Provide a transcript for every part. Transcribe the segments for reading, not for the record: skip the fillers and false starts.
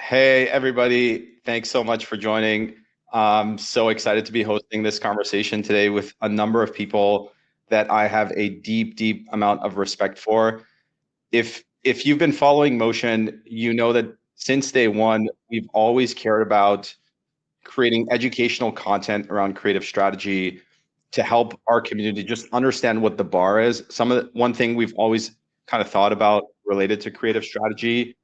Hey, everybody. Thanks so much for joining. I'm so excited to be hosting this conversation today with a number of people that I have a deep, deep amount of respect for. If you've been following Motion, you know that since day one, we've always cared about creating educational content around creative strategy to help our community just understand what the bar is. One thing we've always kind of thought about related to creative strategy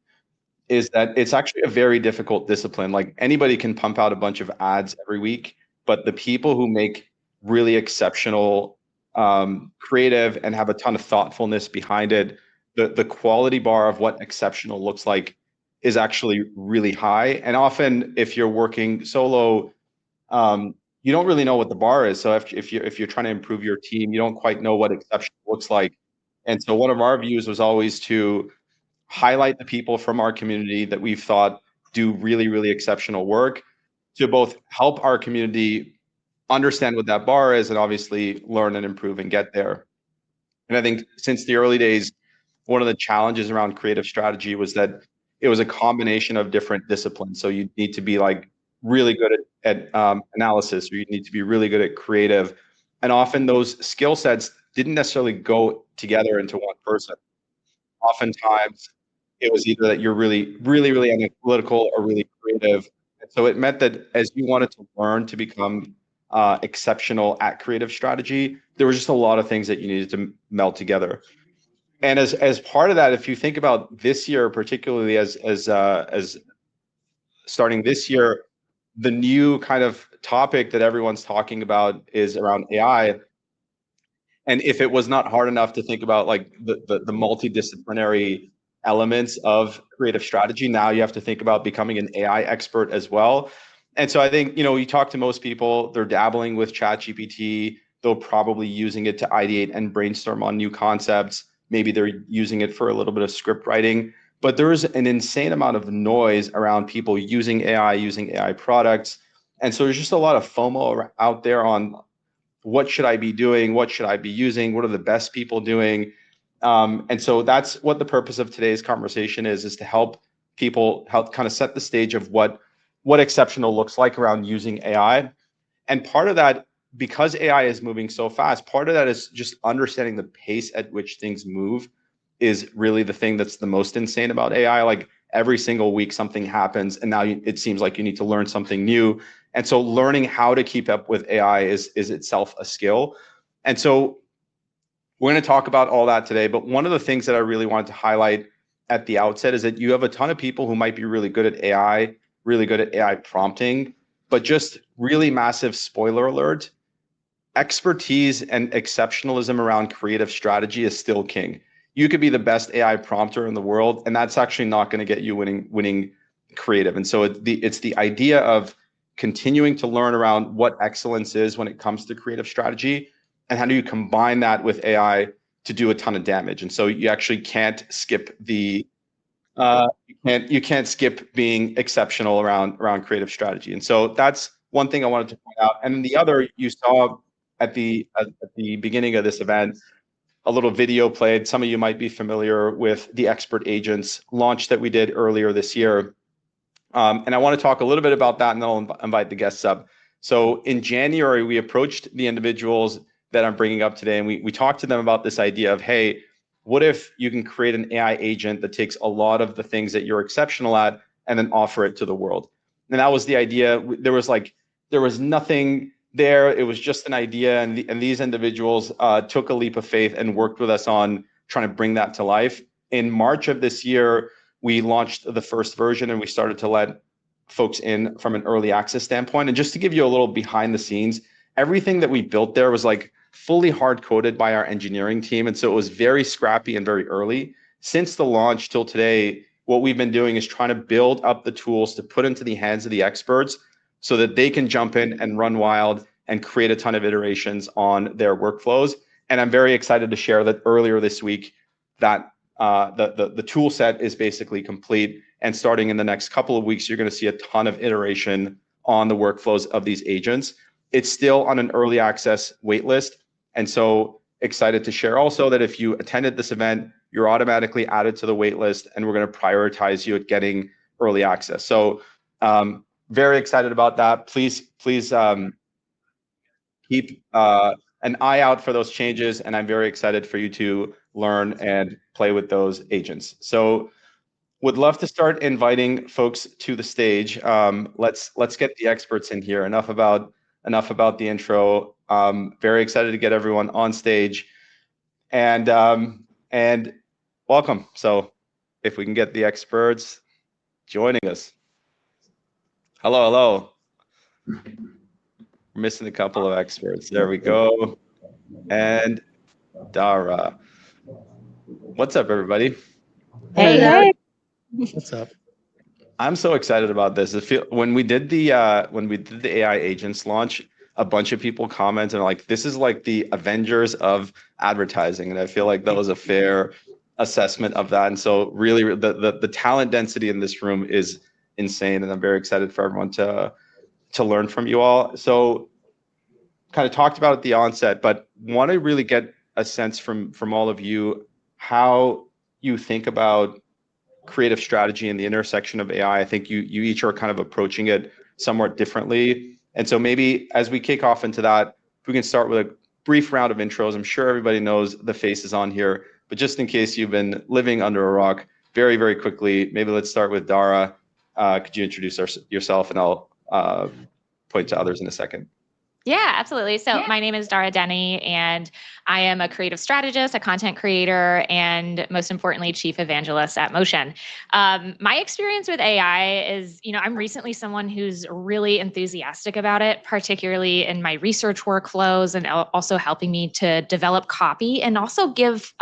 is that it's actually a very difficult discipline. Like anybody can pump out a bunch of ads every week, but the people who make really exceptional creative and have a ton of thoughtfulness behind it, the quality bar of what exceptional looks like is actually really high. And often if you're working solo, you don't really know what the bar is. So if you're trying to improve your team, you don't quite know what exceptional looks like. And so one of our views was always to highlight the people from our community that we've thought do really, really exceptional work to both help our community understand what that bar is and obviously learn and improve and get there. And I think since the early days, one of the challenges around creative strategy was that it was a combination of different disciplines. So you need to be like really good at analysis, or you need to be really good at creative. And often those skill sets didn't necessarily go together into one person. Oftentimes it was either that you're really, really, really analytical or really creative. And so it meant that as you wanted to learn to become exceptional at creative strategy, there was just a lot of things that you needed to meld together. And as part of that, if you think about this year, particularly as starting this year, the new kind of topic that everyone's talking about is around AI. And if it was not hard enough to think about like the multidisciplinary elements of creative strategy, now you have to think about becoming an AI expert as well. And so I think, you talk to most people, they're dabbling with ChatGPT. They're probably using it to ideate and brainstorm on new concepts. Maybe they're using it for a little bit of script writing. But there is an insane amount of noise around people using AI products. And so there's just a lot of FOMO out there on what should I be doing? What should I be using? What are the best people doing? And so that's what the purpose of today's conversation is to help people help kind of set the stage of what exceptional looks like around using AI. And part of that, because AI is moving so fast, part of that is just understanding the pace at which things move is really the thing that's the most insane about AI. Like every single week something happens and now it seems like you need to learn something new. And so learning how to keep up with AI is itself a skill. And so we're going to talk about all that today. But one of the things that I really wanted to highlight at the outset is that you have a ton of people who might be really good at AI, really good at AI prompting, but just really massive spoiler alert, expertise and exceptionalism around creative strategy is still king. You could be the best AI prompter in the world, and that's actually not going to get you winning creative. And so it's the idea of continuing to learn around what excellence is when it comes to creative strategy, and how do you combine that with AI to do a ton of damage. And so you actually can't skip you can't skip being exceptional around creative strategy. And so that's one thing I wanted to point out. And then the other, you saw at the beginning of this event, a little video played. Some of you might be familiar with the Expert Agents launch that we did earlier this year. And I want to talk a little bit about that, and then I'll invite the guests up. So in January, we approached the individuals that I'm bringing up today, and we talked to them about this idea of, hey, what if you can create an AI agent that takes a lot of the things that you're exceptional at and then offer it to the world? And that was the idea. There was nothing there. It was just an idea, and these individuals took a leap of faith and worked with us on trying to bring that to life. In March of this year, we launched the first version, and we started to let folks in from an early access standpoint. And just to give you a little behind the scenes, everything that we built there was like fully hard coded by our engineering team. And so it was very scrappy and very early. Since the launch till today, what we've been doing is trying to build up the tools to put into the hands of the experts so that they can jump in and run wild and create a ton of iterations on their workflows. And I'm very excited to share that earlier this week that the tool set is basically complete. And starting in the next couple of weeks, you're going to see a ton of iteration on the workflows of these agents. It's still on an early access waitlist. And so excited to share also that if you attended this event, you're automatically added to the waitlist, and we're going to prioritize you at getting early access. So very excited about that. Please keep an eye out for those changes, and I'm very excited for you to learn and play with those agents. So would love to start inviting folks to the stage. Let's get the experts in here. Enough about the intro. Very excited to get everyone on stage, and welcome. So if we can get the experts joining us. Hello. We're missing a couple of experts. There we go. And Dara. What's up, everybody? Hey. What's up? I'm so excited about this. When we did the AI agents launch, a bunch of people commented like, "This is like the Avengers of advertising," and I feel like that was a fair assessment of that. And so, really, the talent density in this room is insane, and I'm very excited for everyone to learn from you all. So, kind of talked about at the onset, but want to really get a sense from all of you how you think about creative strategy and the intersection of AI. I think you each are kind of approaching it somewhat differently. And so maybe as we kick off into that, if we can start with a brief round of intros. I'm sure everybody knows the faces on here, but just in case you've been living under a rock, very, very quickly, maybe let's start with Dara. Could you introduce yourself, and I'll point to others in a second. Yeah, absolutely. So my name is Dara Denny, and I am a creative strategist, a content creator, and most importantly, chief evangelist at Motion. My experience with AI is, I'm recently someone who's really enthusiastic about it, particularly in my research workflows, and also helping me to develop copy and also give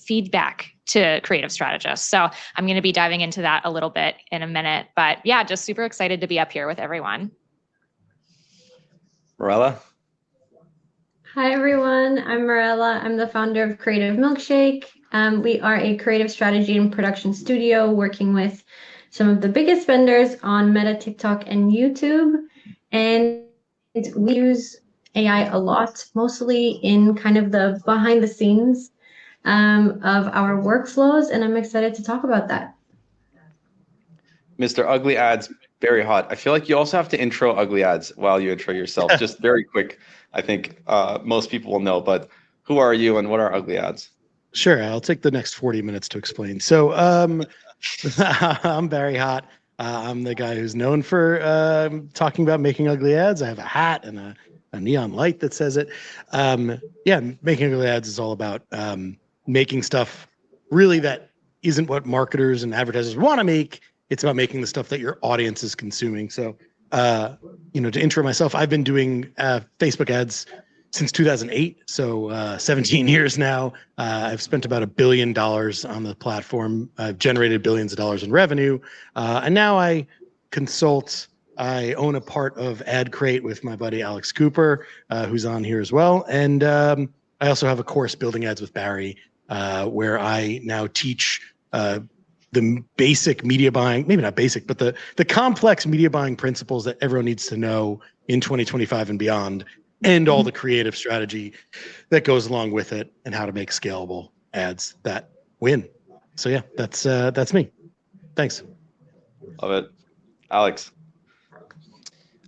feedback to creative strategists. So I'm going to be diving into that a little bit in a minute. But yeah, just super excited to be up here with everyone. Morella? Hi, everyone. I'm Morella. I'm the founder of Creative Milkshake. We are a creative strategy and production studio working with some of the biggest vendors on Meta, TikTok, and YouTube. And we use AI a lot, mostly in kind of the behind the scenes of our workflows. And I'm excited to talk about that. Mr. Ugly Ads, very hot. I feel like you also have to intro Ugly Ads while you intro yourself. Just very quick. I think most people will know, but who are you and what are Ugly Ads? Sure, I'll take the next 40 minutes to explain. So I'm Barry Hott. I'm the guy who's known for talking about making ugly ads. I have a hat and a neon light that says it. Making ugly ads is all about making stuff really that isn't what marketers and advertisers want to make. It's about making the stuff that your audience is consuming. So, to intro myself, I've been doing Facebook ads since 2008. So 17 years now. I've spent about $1 billion on the platform. I've generated billions of dollars in revenue. And now I consult. I own a part of Iterate with my buddy Alex Cooper, who's on here as well. And I also have a course, Building Ads with Barry, where I now teach the basic media buying, maybe not basic, but the complex media buying principles that everyone needs to know in 2025 and beyond, and all the creative strategy that goes along with it, and how to make scalable ads that win. So yeah, that's me. Thanks. Love it. Alex.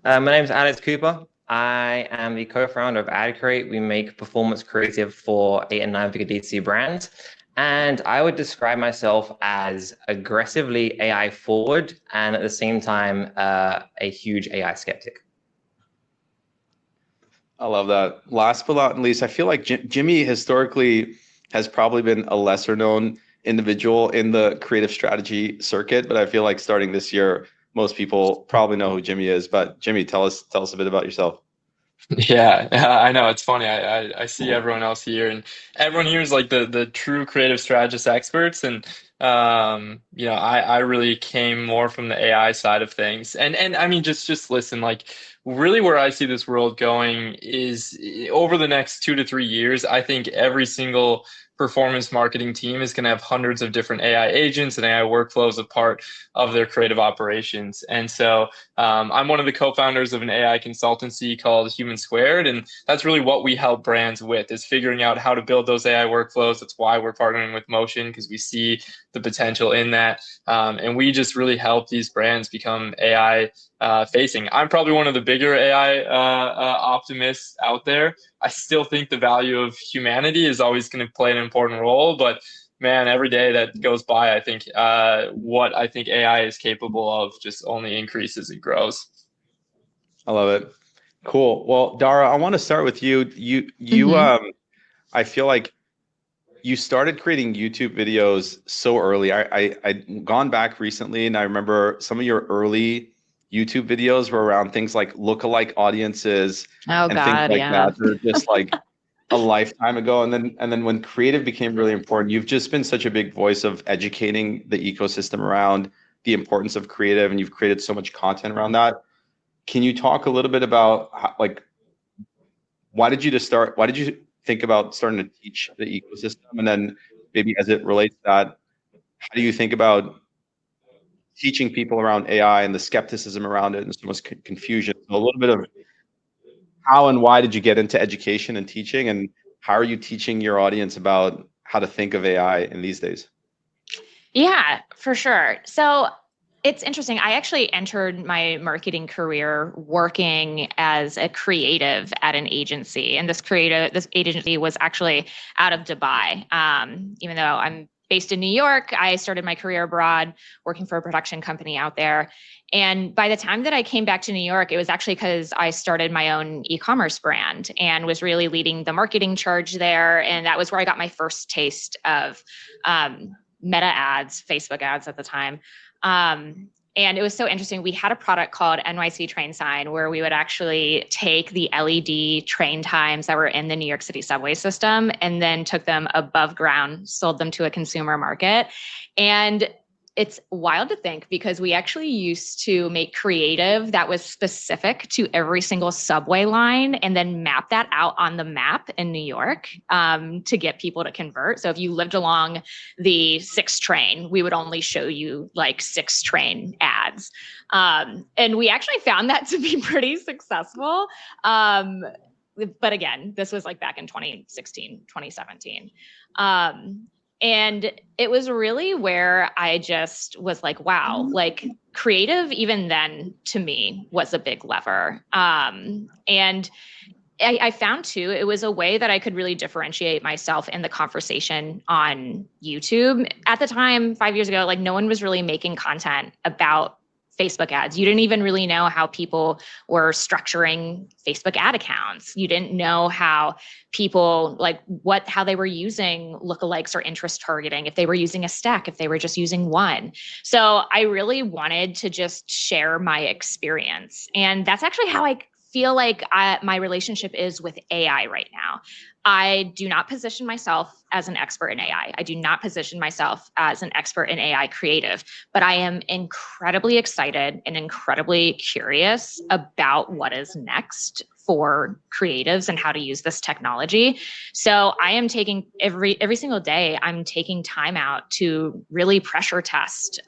My name is Alex Cooper. I am the co-founder of Iterate. We make performance creative for 8 and 9 figure D2C brands. And I would describe myself as aggressively AI forward and at the same time, a huge AI skeptic. I love that. Last but not least, I feel like Jimmy historically has probably been a lesser known individual in the creative strategy circuit, but I feel like starting this year, most people probably know who Jimmy is. But Jimmy, tell us a bit about yourself. Yeah, I know. It's funny. I see everyone else here, and everyone here is like the true creative strategist experts. And I really came more from the AI side of things. And I mean, just listen, like really where I see this world going is over the next 2 to 3 years, I think every single performance marketing team is going to have hundreds of different AI agents and AI workflows a part of their creative operations. And so I'm one of the co-founders of an AI consultancy called Human Squared. And that's really what we help brands with, is figuring out how to build those AI workflows. That's why we're partnering with Motion, because we see the potential in that. And we just really help these brands become AI facing. I'm probably one of the bigger AI optimists out there. I still think the value of humanity is always going to play an important role, but man, every day that goes by, I think what I think AI is capable of just only increases and grows. I love it. Cool. Well, Dara, I want to start with you. I feel like you started creating YouTube videos so early. I'd gone back recently, and I remember some of your early YouTube videos were around things like lookalike audiences and things like that. They're just like a lifetime ago. And then when creative became really important, you've just been such a big voice of educating the ecosystem around the importance of creative, and you've created so much content around that. Can you talk a little bit about how, like, why did you think about starting to teach the ecosystem? And then maybe as it relates to that, how do you think about teaching people around AI and the skepticism around it and so much confusion? So a little bit of how and why did you get into education and teaching, and how are you teaching your audience about how to think of AI in these days? Yeah, for sure. So it's interesting. I actually entered my marketing career working as a creative at an agency, and this agency was actually out of Dubai. Even though I'm based in New York, I started my career abroad working for a production company out there. And by the time that I came back to New York, it was actually because I started my own e-commerce brand and was really leading the marketing charge there. And that was where I got my first taste of Meta ads, Facebook ads at the time. And it was so interesting. We had a product called NYC Train Sign, where we would actually take the LED train times that were in the New York City subway system and then took them above ground, sold them to a consumer market. And it's wild to think, because we actually used to make creative that was specific to every single subway line and then map that out on the map in New York to get people to convert. So if you lived along the 6 train, we would only show you like 6 train ads. And we actually found that to be pretty successful. But again, this was like back in 2016, 2017. And it was really where I just was like, wow, like creative even then to me was a big lever. And I found too, it was a way that I could really differentiate myself in the conversation on YouTube. At the time, 5 years ago, like no one was really making content about Facebook ads. You didn't even really know how people were structuring Facebook ad accounts. You didn't know how people, like how they were using lookalikes or interest targeting, if they were using a stack, if they were just using one. So I really wanted to just share my experience. And that's actually how I feel like my relationship is with AI right now. I do not position myself as an expert in AI. I do not position myself as an expert in AI creative, but I am incredibly excited and incredibly curious about what is next for creatives and how to use this technology. So I am taking every single day, I'm taking time out to really pressure test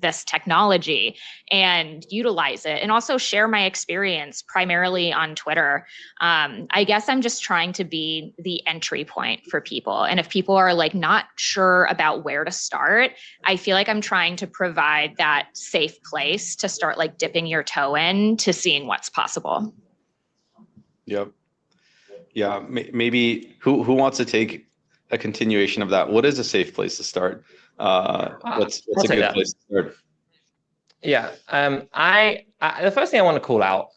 this technology and utilize it, and also share my experience primarily on Twitter. I guess I'm just trying to be the entry point for people. And if people are like not sure about where to start, I feel like I'm trying to provide that safe place to start like dipping your toe in to seeing what's possible. Yep. Yeah. Maybe who wants to take a continuation of that? What is a safe place to start? What's a good place to start? Yeah. The first thing I want to call out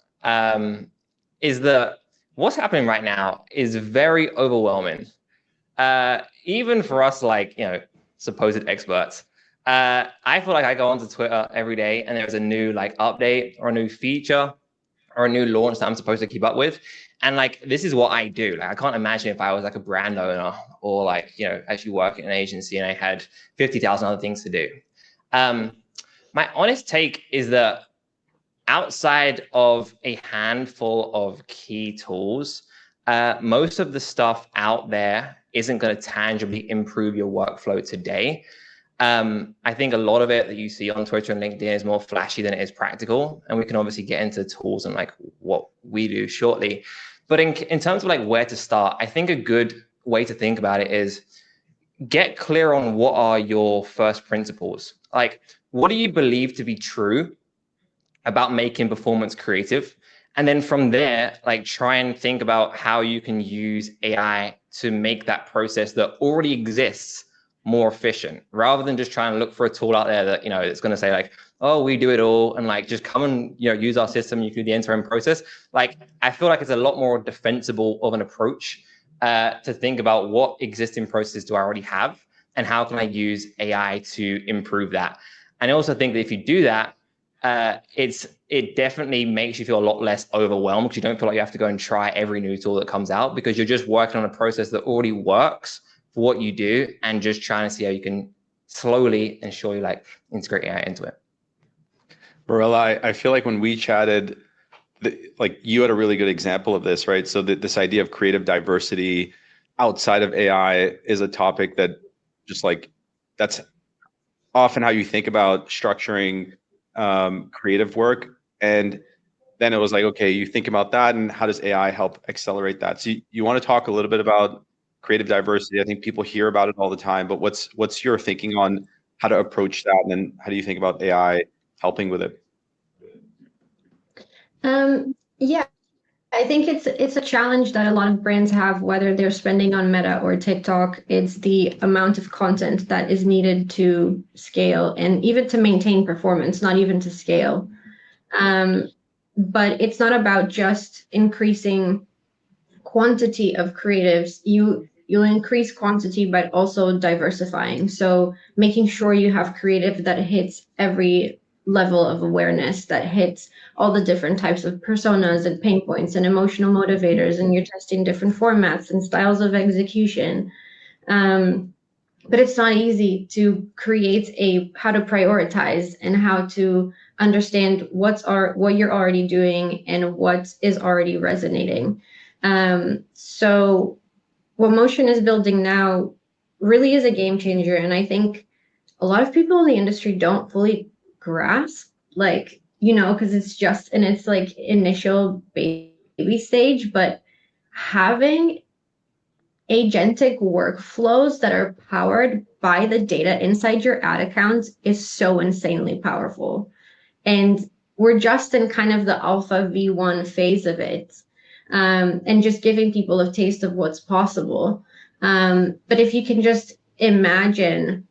is that what's happening right now is very overwhelming. Even for us, like, supposed experts. I feel like I go onto Twitter every day and there's a new like update or a new feature or a new launch that I'm supposed to keep up with. And like, this is what I do. Like, I can't imagine if I was like a brand owner or like, actually work in an agency and I had 50,000 other things to do. My honest take is that outside of a handful of key tools, most of the stuff out there isn't going to tangibly improve your workflow today. I think a lot of it that you see on Twitter and LinkedIn is more flashy than it is practical. And we can obviously get into tools and like what we do shortly. But in terms of like where to start, I think a good way to think about it is get clear on what are your first principles. Like, what do you believe to be true about making performance creative? And then from there, like, try and think about how you can use AI to make that process that already exists more efficient, rather than just trying to look for a tool out there that, it's going to say like, oh, we do it all, and like, just come and, use our system, you can do the end-to-end process. Like, I feel like it's a lot more defensible of an approach to think about what existing processes do I already have, and how can I use AI to improve that. And I also think that if you do that, it definitely makes you feel a lot less overwhelmed, because you don't feel like you have to go and try every new tool that comes out, because you're just working on a process that already works for what you do, and just trying to see how you can slowly and surely like integrate AI into it. Marilla, I feel like when we chatted, like, you had a really good example of this, right? So this idea of creative diversity outside of AI is a topic that just like, that's often how you think about structuring creative work. And then it was like, okay, you think about that, and how does AI help accelerate that? So you want to talk a little bit about creative diversity? I think people hear about it all the time, but what's your thinking on how to approach that, and then how do you think about AI helping with it? Yeah, I think it's a challenge that a lot of brands have, whether they're spending on Meta or TikTok. It's the amount of content that is needed to scale, and even to maintain performance, not even to scale. But it's not about just increasing quantity of creatives. You'll increase quantity, but also diversifying. So making sure you have creative that hits every level of awareness, that hits all the different types of personas and pain points and emotional motivators, and you're testing different formats and styles of execution. But it's not easy to create how to prioritize and how to understand what you're already doing and what is already resonating. So what Motion is building now really is a game changer. And I think a lot of people in the industry don't fully grasp, like, because it's like initial baby stage, but having agentic workflows that are powered by the data inside your ad accounts is so insanely powerful. And we're just in kind of the alpha V1 phase of it, and just giving people a taste of what's possible. But if you can just imagine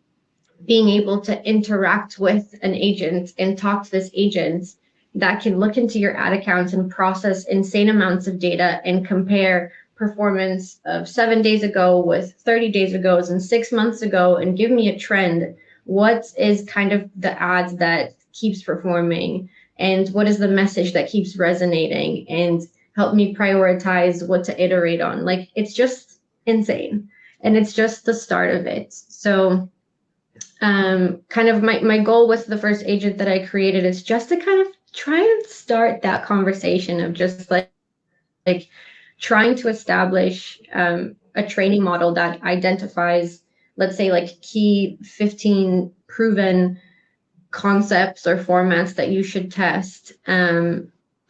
being able to interact with an agent and talk to this agent that can look into your ad accounts and process insane amounts of data and compare performance of 7 days ago with 30 days ago and 6 months ago, and give me a trend. What is kind of the ads that keeps performing, and what is the message that keeps resonating, and help me prioritize what to iterate on. Like, it's just insane, and it's just the start of it. So kind of my goal with the first agent that I created is just to kind of try and start that conversation of just like trying to establish a training model that identifies, let's say, like key 15 proven concepts or formats that you should test.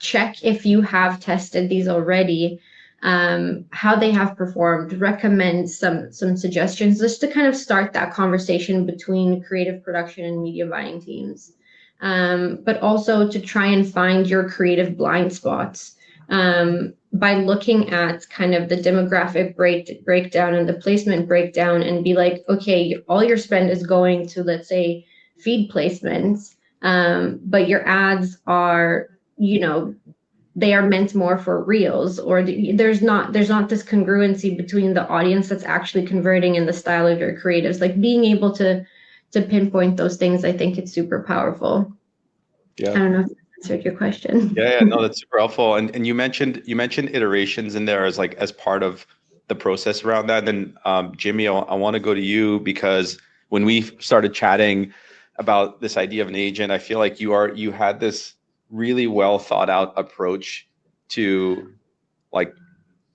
Check if you have tested these already, how they have performed, recommend some suggestions, just to kind of start that conversation between creative production and media buying teams. But also to try and find your creative blind spots by looking at kind of the demographic breakdown and the placement breakdown, and be like, okay, all your spend is going to, let's say, feed placements, but your ads are, they are meant more for reels, or there's not this congruency between the audience that's actually converting and the style of your creatives. Like, being able to pinpoint those things, I think it's super powerful. Yeah. I don't know if that answered your question. Yeah, no, that's super helpful. And you mentioned iterations in there as part of the process around that. And then Jimmy, I want to go to you, because when we started chatting about this idea of an agent, I feel like you had this really well thought out approach to like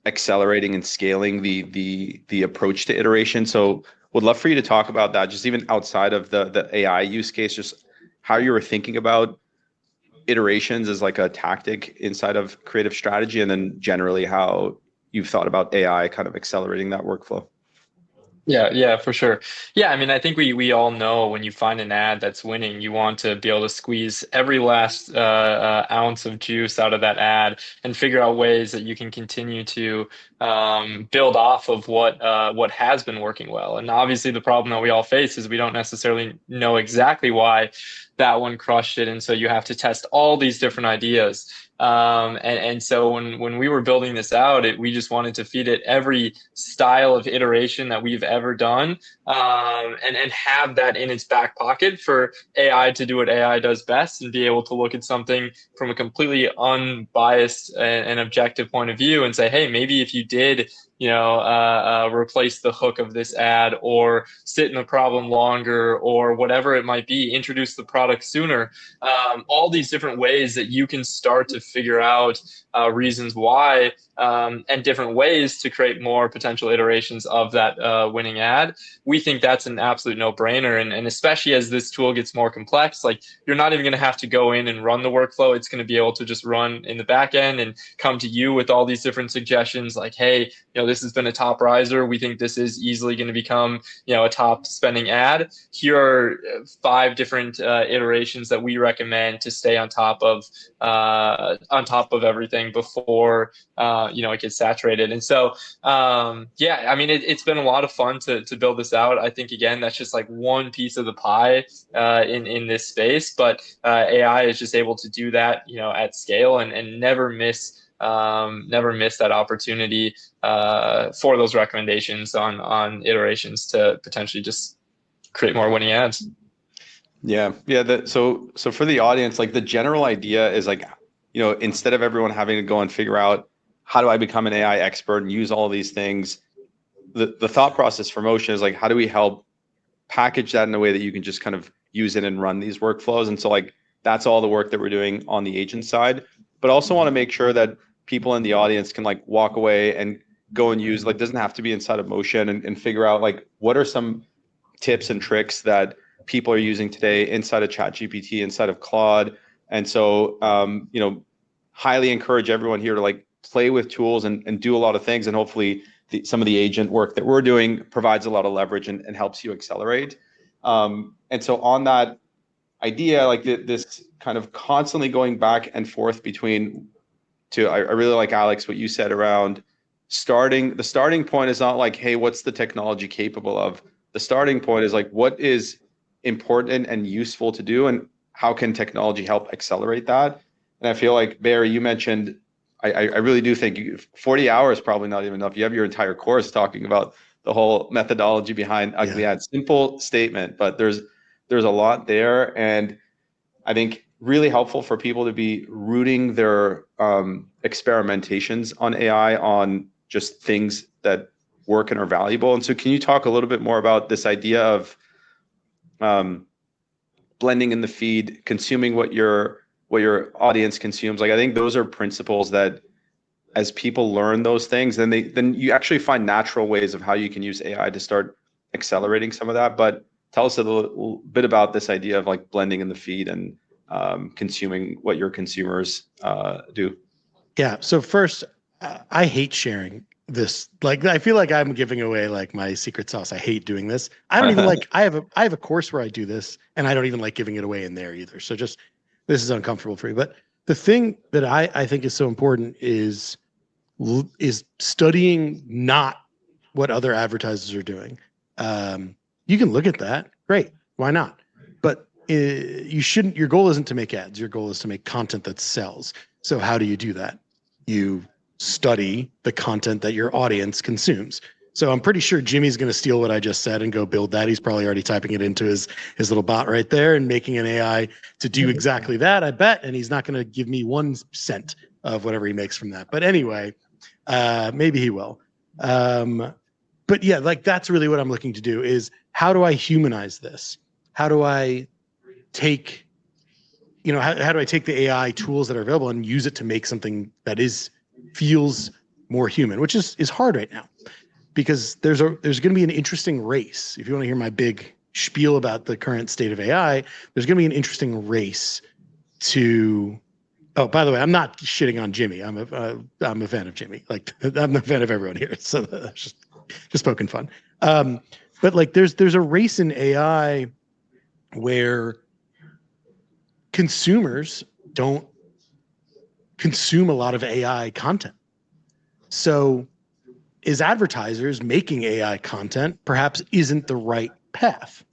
accelerating and scaling the approach to iteration. So would love for you to talk about that, just even outside of the AI use case, just how you were thinking about iterations as like a tactic inside of creative strategy, and then generally how you've thought about AI kind of accelerating that workflow. Yeah, for sure. Yeah, I mean, I think we all know when you find an ad that's winning, you want to be able to squeeze every last ounce of juice out of that ad and figure out ways that you can continue to build off of what has been working well. And obviously, the problem that we all face is we don't necessarily know exactly why that one crushed it, and so you have to test all these different ideas. And so when we were building this out, we just wanted to feed it every style of iteration that we've ever done, and have that in its back pocket for AI to do what AI does best and be able to look at something from a completely unbiased and objective point of view and say, hey, maybe if you did replace the hook of this ad or sit in the problem longer or whatever it might be, introduce the product sooner, all these different ways that you can start to figure out reasons why, and different ways to create more potential iterations of that winning ad. We think that's an absolute no-brainer. And especially as this tool gets more complex, like you're not even going to have to go in and run the workflow. It's going to be able to just run in the back end and come to you with all these different suggestions like, hey, this has been a top riser. We think this is easily going to become, a top spending ad. Here are 5 different iterations that we recommend to stay on top of everything before it gets saturated. And so I mean, it's been a lot of fun to build this out. I think again, that's just like one piece of the pie in this space, but AI is just able to do that at scale and never miss that opportunity for those recommendations on iterations to potentially just create more winning ads. Yeah. So for the audience, like the general idea is like, instead of everyone having to go and figure out how do I become an AI expert and use all these things, the thought process for Motion is like, how do we help package that in a way that you can just kind of use it and run these workflows? And so like, that's all the work that we're doing on the agent side, but also want to make sure that people in the audience can like walk away and go and use, like, doesn't have to be inside of Motion, and figure out like, what are some tips and tricks that people are using today inside of ChatGPT, inside of Claude. And so, highly encourage everyone here to like play with tools and do a lot of things. And hopefully some of the agent work that we're doing provides a lot of leverage and helps you accelerate. And so on that idea, like this kind of constantly going back and forth between I really like, Alex, what you said around the starting point is not like, hey, what's the technology capable of? The starting point is like, what is important and useful to do, and how can technology help accelerate that? And I feel like, Barry, you mentioned, I really do think 40 hours probably not even enough. You have your entire course talking about the whole methodology behind ugly ads. Simple statement, but there's a lot there, and I think really helpful for people to be rooting their experimentations on AI on just things that work and are valuable. And so can you talk a little bit more about this idea of blending in the feed, consuming what your audience consumes? Like, I think those are principles that as people learn those things, then you actually find natural ways of how you can use AI to start accelerating some of that. But tell us a little bit about this idea of like blending in the feed and consuming what your consumers do. Yeah. So first, I hate sharing this. Like, I feel like I'm giving away like my secret sauce. I hate doing this. I don't even like, I have a course where I do this, and I don't even like giving it away in there either. So just, this is uncomfortable for me. But the thing that I think is so important is studying not what other advertisers are doing. You can look at that. Great. Why not? But you shouldn't, your goal isn't to make ads. Your goal is to make content that sells. So how do you do that? You study the content that your audience consumes. So I'm pretty sure Jimmy's going to steal what I just said and go build that. He's probably already typing it into his little bot right there and making an AI to do exactly that, I bet. And he's not going to give me 1 cent of whatever he makes from that. But anyway, maybe he will. But yeah, like that's really what I'm looking to do is, how do I humanize this? How do I take, how do I take the AI tools that are available and use it to make something that feels more human, which is hard right now, because there's going to be an interesting race. If you want to hear my big spiel about the current state of AI, there's going to be an interesting race to. Oh, by the way, I'm not shitting on Jimmy. I'm a fan of Jimmy. Like, I'm a fan of everyone here. So just poking fun. But like there's a race in AI where consumers don't consume a lot of AI content. So is advertisers making AI content perhaps isn't the right path.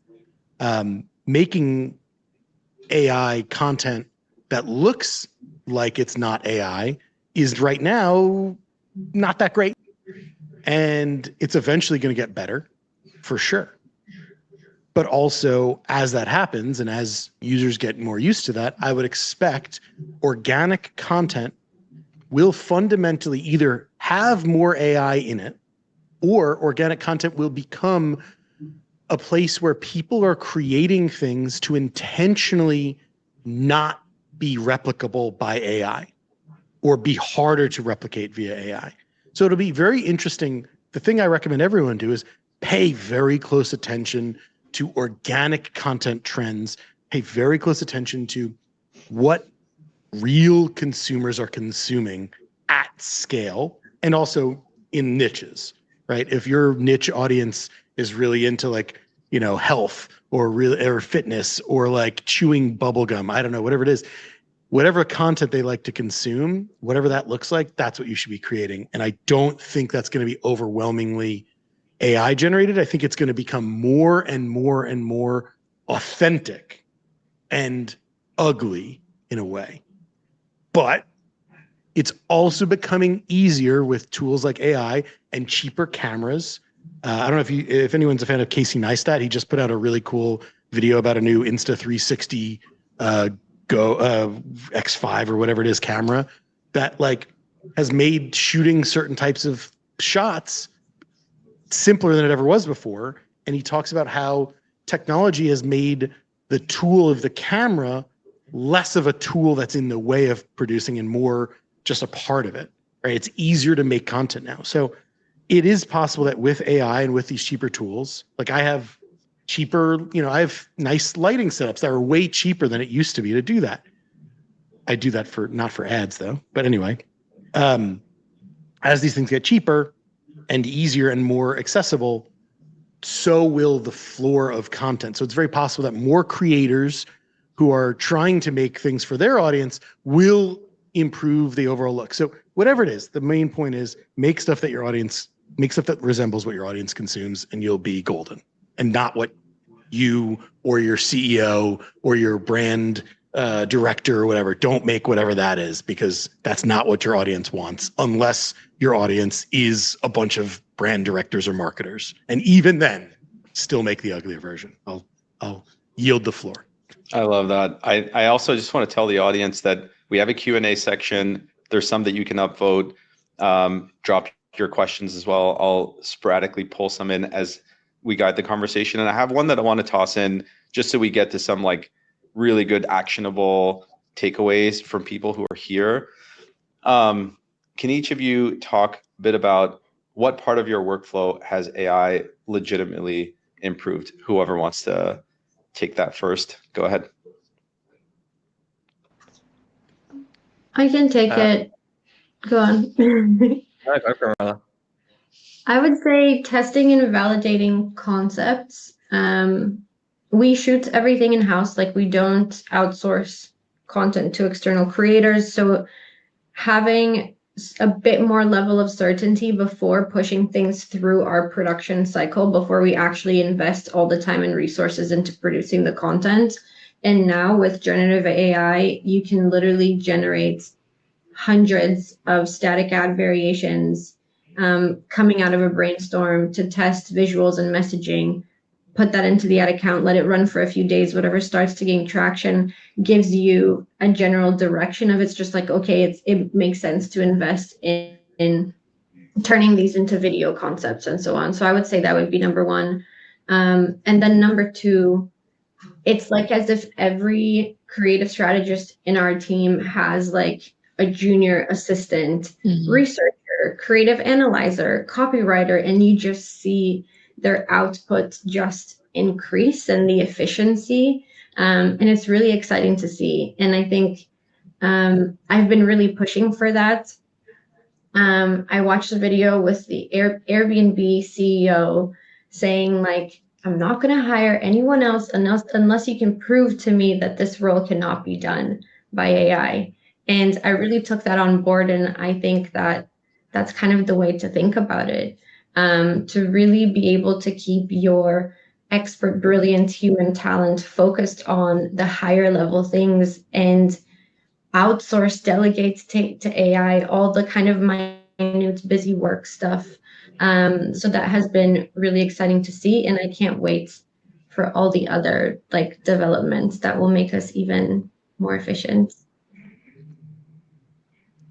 Making AI content that looks like it's not AI is right now not that great. And it's eventually going to get better for sure. But also, as that happens and as users get more used to that, I would expect organic content will fundamentally either have more AI in it, or organic content will become a place where people are creating things to intentionally not be replicable by AI or be harder to replicate via AI. So it'll be very interesting. The thing I recommend everyone do is pay very close attention to organic content trends, pay very close attention to what real consumers are consuming at scale and also in niches, right? If your niche audience is really into like, you know, health or fitness or like chewing bubblegum, I don't know, whatever it is, whatever content they like to consume, whatever that looks like, that's what you should be creating. And I don't think that's going to be overwhelmingly AI generated. I think it's going to become more and more and more authentic and ugly in a way. But it's also becoming easier with tools like AI and cheaper cameras. I don't know if anyone's a fan of Casey Neistat. He just put out a really cool video about a new Insta360 X5 or whatever it is camera that like has made shooting certain types of shots simpler than it ever was before. And he talks about how technology has made the tool of the camera less of a tool that's in the way of producing and more just a part of it, right? It's easier to make content now. So it is possible that with AI and with these cheaper tools, like I have cheaper, I have nice lighting setups that are way cheaper than it used to be to do that. I do that not for ads though, but anyway, as these things get cheaper and easier and more accessible, so will the floor of content. So it's very possible that more creators who are trying to make things for their audience will improve the overall look. So whatever it is, the main point is make stuff that resembles what your audience consumes, and you'll be golden, and not what you or your CEO or your brand director or whatever. Don't make whatever that is, because that's not what your audience wants, unless your audience is a bunch of brand directors or marketers. And even then, still make the uglier version. I'll yield the floor. I love that. I also just want to tell the audience that we have a Q&A section. There's some that you can upvote. Drop your questions as well. I'll sporadically pull some in as we guide the conversation. And I have one that I want to toss in just so we get to some like really good actionable takeaways from people who are here. Can each of you talk a bit about what part of your workflow has AI legitimately improved? Whoever wants to take that first, go ahead. I can take it. Go on. I would say testing and validating concepts. We shoot everything in-house, like we don't outsource content to external creators. So having a bit more level of certainty before pushing things through our production cycle, before we actually invest all the time and resources into producing the content. And now with generative AI, you can literally generate hundreds of static ad variations coming out of a brainstorm to test visuals and messaging, put that into the ad account, let it run for a few days, whatever starts to gain traction gives you a general direction of it's just like, okay, it makes sense to invest in turning these into video concepts and so on. So I would say that would be number one. And then number two, it's like as if every creative strategist in our team has like a junior assistant, researcher, creative analyzer, copywriter, and you just see their output just increase and the efficiency. And it's really exciting to see. And I think I've been really pushing for that. I watched a video with the Airbnb CEO saying like, I'm not going to hire anyone else unless you can prove to me that this role cannot be done by AI. And I really took that on board. And I think that that's kind of the way to think about it, to really be able to keep your expert, brilliant human talent focused on the higher level things and outsource, delegate to AI, all the kind of minute, busy work stuff. So that has been really exciting to see, and I can't wait for all the other like developments that will make us even more efficient.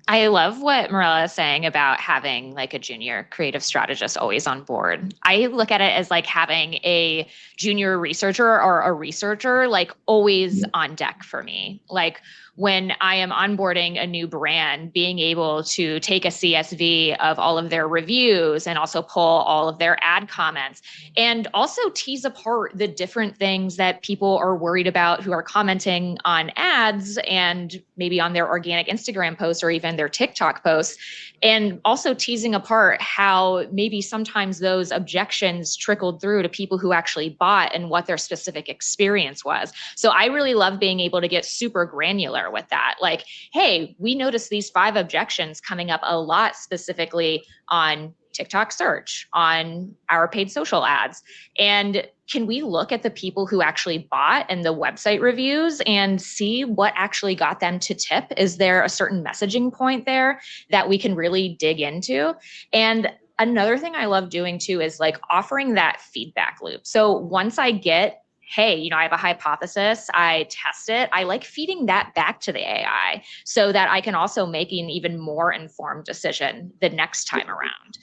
I love what Marilla is saying about having like a junior creative strategist always on board. I look at it as like having a junior researcher or a researcher like always on deck for me. Like when I am onboarding a new brand, being able to take a CSV of all of their reviews and also pull all of their ad comments and also tease apart the different things that people are worried about who are commenting on ads and maybe on their organic Instagram posts or even their TikTok posts, and also teasing apart how maybe sometimes those objections trickled through to people who actually bought and what their specific experience was. So I really love being able to get super granular with that. Like, hey, we noticed these 5 objections coming up a lot specifically on TikTok search, on our paid social ads. And can we look at the people who actually bought and the website reviews and see what actually got them to tip? Is there a certain messaging point there that we can really dig into? And another thing I love doing too is like offering that feedback loop. So once I get, hey, I have a hypothesis, I test it, I like feeding that back to the AI so that I can also make an even more informed decision the next time around.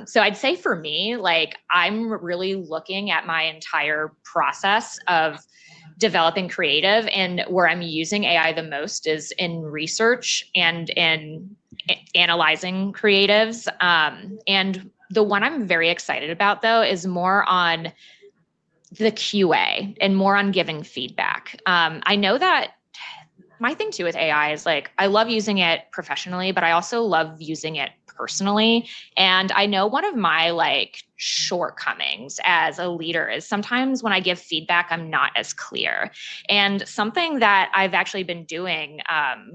So I'd say for me, like I'm really looking at my entire process of developing creative, and where I'm using AI the most is in research and in analyzing creatives. And the one I'm very excited about though is more on the QA and more on giving feedback. I know that my thing too with AI is like, I love using it professionally, but I also love using it personally. And I know one of my like shortcomings as a leader is sometimes when I give feedback, I'm not as clear. And something that I've actually been doing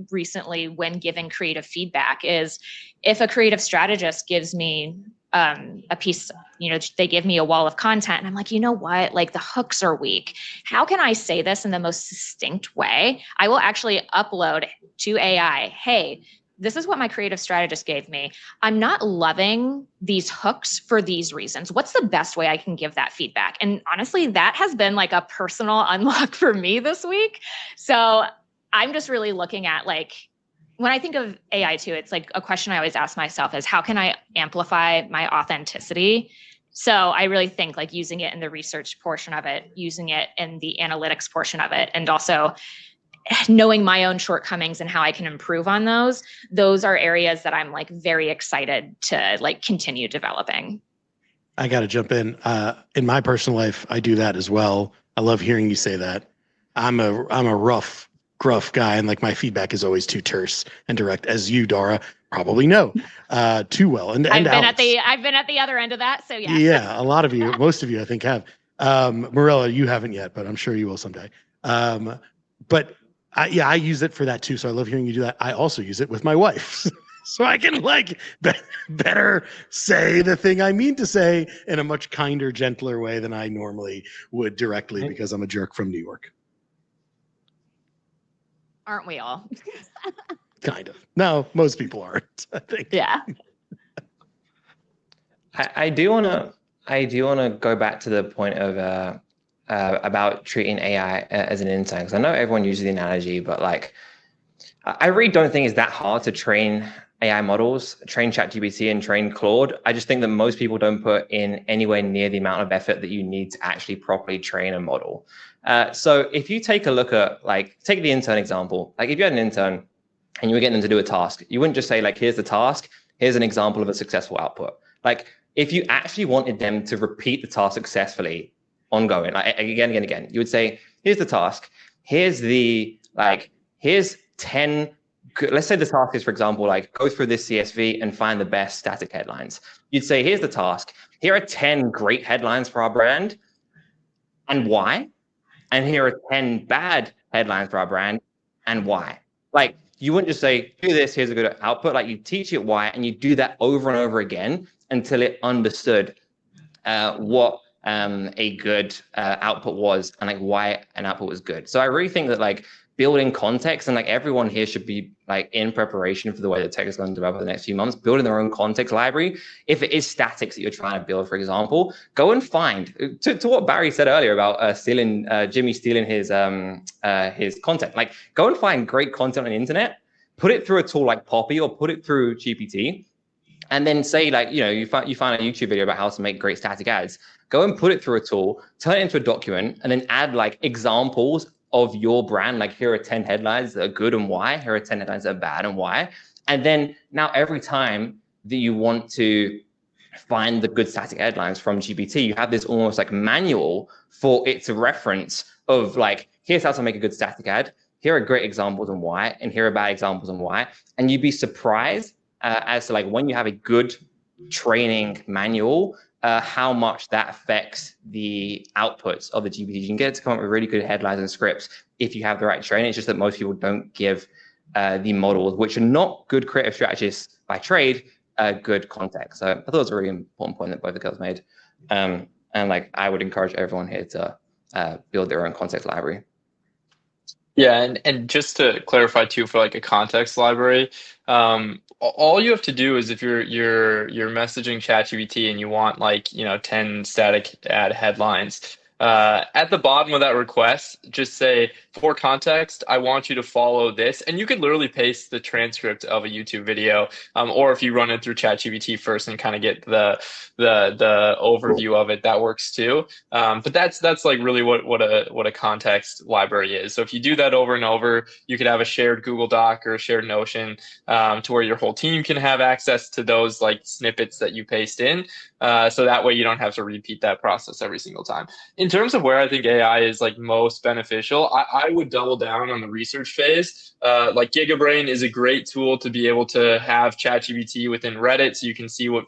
recently when giving creative feedback is if a creative strategist gives me a piece, they give me a wall of content and I'm like, you know what, like the hooks are weak. How can I say this in the most succinct way? I will actually upload to AI, hey, this is what my creative strategist gave me. I'm not loving these hooks for these reasons. What's the best way I can give that feedback? And honestly, that has been like a personal unlock for me this week. So I'm just really looking at like, when I think of AI too, it's like a question I always ask myself is how can I amplify my authenticity? So I really think like using it in the research portion of it, using it in the analytics portion of it, and also knowing my own shortcomings and how I can improve on those are areas that I'm like very excited to like continue developing. I got to jump in. In my personal life, I do that as well. I love hearing you say that. I'm a rough, gruff guy, and like my feedback is always too terse and direct, as you, Dara, probably know too well. And I've been at the other end of that, so yeah. Yeah, a lot of you, most of you, I think, have. Marilla, you haven't yet, but I'm sure you will someday. But I use it for that too. So I love hearing you do that. I also use it with my wife. So I can like better say the thing I mean to say in a much kinder, gentler way than I normally would directly because I'm a jerk from New York. Aren't we all? Kind of. No, most people aren't, I think. Yeah. I do want to go back to the point of about treating AI as an intern, because I know everyone uses the analogy, but like I really don't think it's that hard to train AI models, train ChatGPT and train Claude. I just think that most people don't put in anywhere near the amount of effort that you need to actually properly train a model. So if you take a look at, like, take the intern example, like if you had an intern and you were getting them to do a task, you wouldn't just say like, here's the task, here's an example of a successful output. Like if you actually wanted them to repeat the task successfully, ongoing, like again, you would say, here's the task, here's 10, let's say the task is, for example, like go through this CSV and find the best static headlines. You'd say, here's the task, here are 10 great headlines for our brand and why. And here are 10 bad headlines for our brand and why. Like, you wouldn't just say, do this, here's a good output. Like, you teach it why, and you do that over and over again until it understood what a good output was and like why an output was good. So I really think that like building context, and like everyone here should be like in preparation for the way that tech is going to develop over the next few months, building their own context library. If it is statics that you're trying to build, for example, go and find, to what Barry said earlier about Jimmy stealing his content, like go and find great content on the internet, put it through a tool like Poppy or put it through GPT, and then say like, you find a YouTube video about how to make great static ads, go and put it through a tool, turn it into a document, and then add like examples of your brand. Like, here are 10 headlines that are good and why, here are 10 headlines that are bad and why. And then now every time that you want to find the good static headlines from GPT, you have this almost like manual for it to reference of like, here's how to make a good static ad, here are great examples and why, and here are bad examples and why. And you'd be surprised as to like when you have a good training manual, how much that affects the outputs of the GPT. You can get it to come up with really good headlines and scripts if you have the right training. It's just that most people don't give the models, which are not good creative strategists by trade, good context. So I thought it was a really important point that both the girls made. And like, I would encourage everyone here to build their own context library. Yeah, and just to clarify too, for like a context library, all you have to do is if you're messaging ChatGPT and you want like 10 static ad headlines, at the bottom of that request, just say, for context, I want you to follow this. And you could literally paste the transcript of a YouTube video, or if you run it through ChatGPT first and kind of get the overview of it, that works too. But that's like really what a context library is. So if you do that over and over, you could have a shared Google Doc or a shared Notion to where your whole team can have access to those like snippets that you paste in. So that way you don't have to repeat that process every single time. In terms of where I think AI is like most beneficial, I would double down on the research phase. Like GigaBrain is a great tool to be able to have ChatGPT within Reddit, so you can see what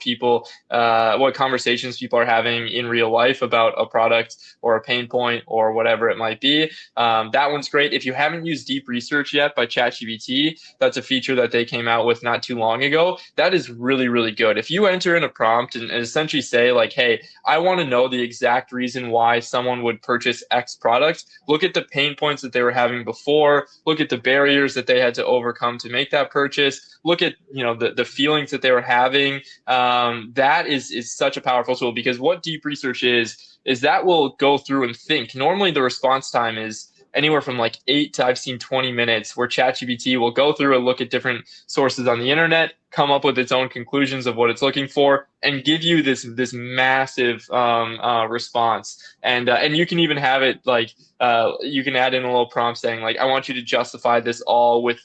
conversations people are having in real life about a product or a pain point or whatever it might be. That one's great. If you haven't used Deep Research yet by ChatGPT, that's a feature that they came out with not too long ago. That is really, really good. If you enter in a prompt and essentially say like, hey, I want to know the exact reason why someone would purchase X product, look at the pain points that they were having before, look at the barriers that they had to overcome to make that purchase, look at the feelings that they were having. That is such a powerful tool, because what Deep Research is that will go through and think. Normally the response time is anywhere from like 8 to I've seen 20 minutes, where ChatGPT will go through and look at different sources on the internet, come up with its own conclusions of what it's looking for, and give you this massive response. And you can even have it like you can add in a little prompt saying like, I want you to justify this all with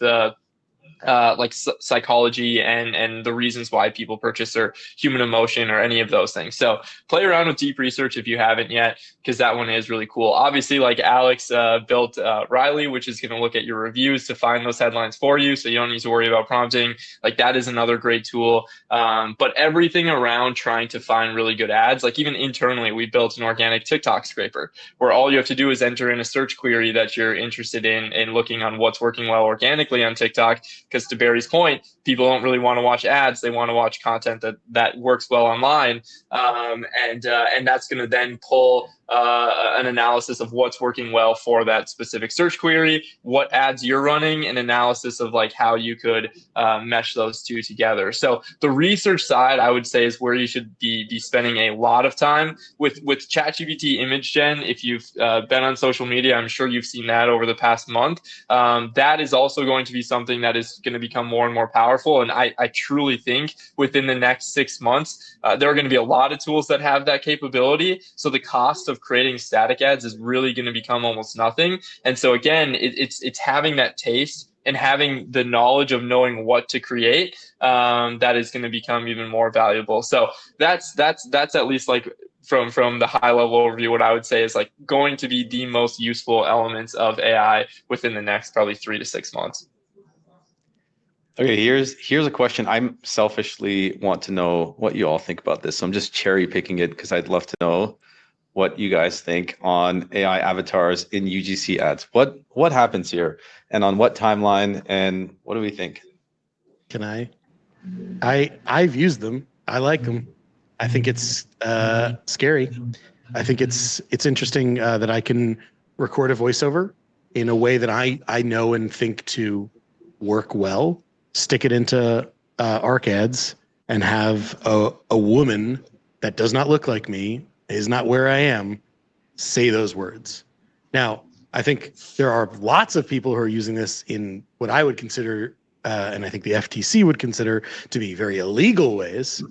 psychology and the reasons why people purchase, or human emotion, or any of those things. So play around with Deep Research if you haven't yet, because that one is really cool. Obviously, like Alex built Riley, which is going to look at your reviews to find those headlines for you, so you don't need to worry about prompting. Like, that is another great tool. But everything around trying to find really good ads, like even internally, we built an organic TikTok scraper, where all you have to do is enter in a search query that you're interested in looking on what's working well organically on TikTok. Because to Barry's point, people don't really want to watch ads; they want to watch content that works well online, and that's going to then pull an analysis of what's working well for that specific search query, what ads you're running, an analysis of like how you could mesh those two together. So the research side, I would say, is where you should be spending a lot of time with ChatGPT image gen. If you've been on social media, I'm sure you've seen that over the past month. That is also going to be something that is going to become more and more powerful. And I truly think within the next 6 months, there are going to be a lot of tools that have that capability. So the cost of creating static ads is really going to become almost nothing. And so again, it's having that taste and having the knowledge of knowing what to create that is going to become even more valuable. So that's at least like from the high level overview, what I would say is like going to be the most useful elements of AI within the next probably 3 to 6 months. Okay, here's a question. I'm selfishly want to know what you all think about this. So I'm just cherry picking it because I'd love to know what you guys think on AI avatars in UGC ads. What happens here, and on what timeline, and what do we think? Can I've used them. I like them. I think it's scary. I think it's interesting that I can record a voiceover in a way that I know and think to work well, stick it into ARC ads, and have a woman that does not look like me, is not where I am, say those words. Now, I think there are lots of people who are using this in what I would consider, and I think the FTC would consider to be very illegal ways.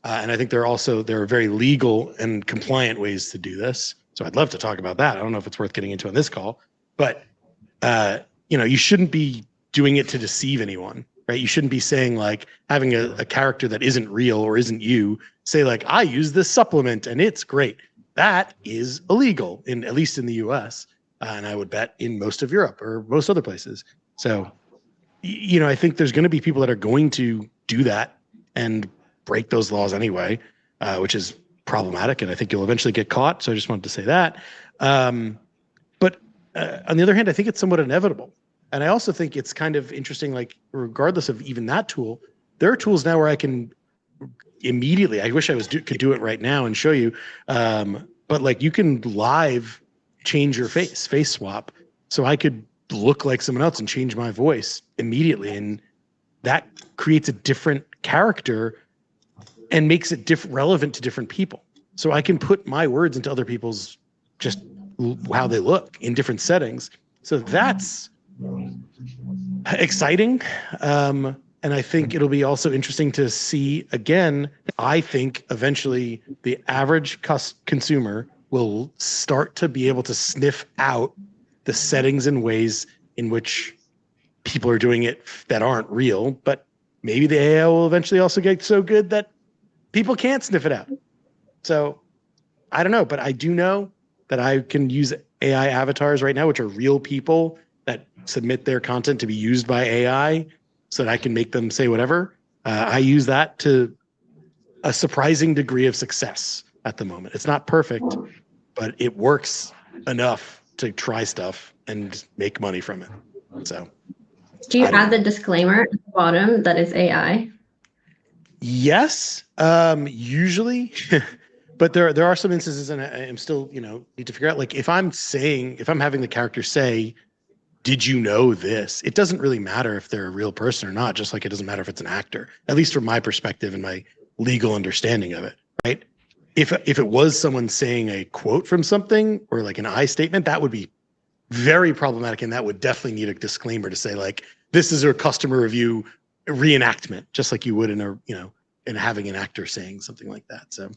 And I think there are very legal and compliant ways to do this. So I'd love to talk about that. I don't know if it's worth getting into on this call, but you shouldn't be doing it to deceive anyone, right? You shouldn't be saying like having a character that isn't real or isn't you say like, I use this supplement and it's great. That is illegal at least in the US. And I would bet in most of Europe or most other places. So, I think there's going to be people that are going to do that and break those laws anyway, which is problematic. And I think you'll eventually get caught. So I just wanted to say that. But on the other hand, I think it's somewhat inevitable. And I also think it's kind of interesting, like regardless of even that tool, there are tools now where I can immediately, I wish I could do it right now and show you, but like you can live change your face swap. So I could look like someone else and change my voice immediately. And that creates a different character and makes it relevant to different people. So I can put my words into other people's just how they look in different settings. So that's exciting. And I think it'll be also interesting to see, again, I think eventually the average consumer will start to be able to sniff out the settings and ways in which people are doing it that aren't real, but maybe the AI will eventually also get so good that people can't sniff it out. So I don't know, but I do know that I can use AI avatars right now, which are real people that submit their content to be used by AI so that I can make them say whatever. I use that to a surprising degree of success at the moment. It's not perfect, but it works enough to try stuff and make money from it. So do you add the disclaimer at the bottom that is AI? Yes, usually, but there are some instances, and I'm still, need to figure out, like if I'm having the character say, did you know this? It doesn't really matter if they're a real person or not, just like it doesn't matter if it's an actor, at least from my perspective and my legal understanding of it, right? If it was someone saying a quote from something or like an I statement, that would be very problematic, and that would definitely need a disclaimer to say like, this is a customer review reenactment, just like you would in in having an actor saying something like that. So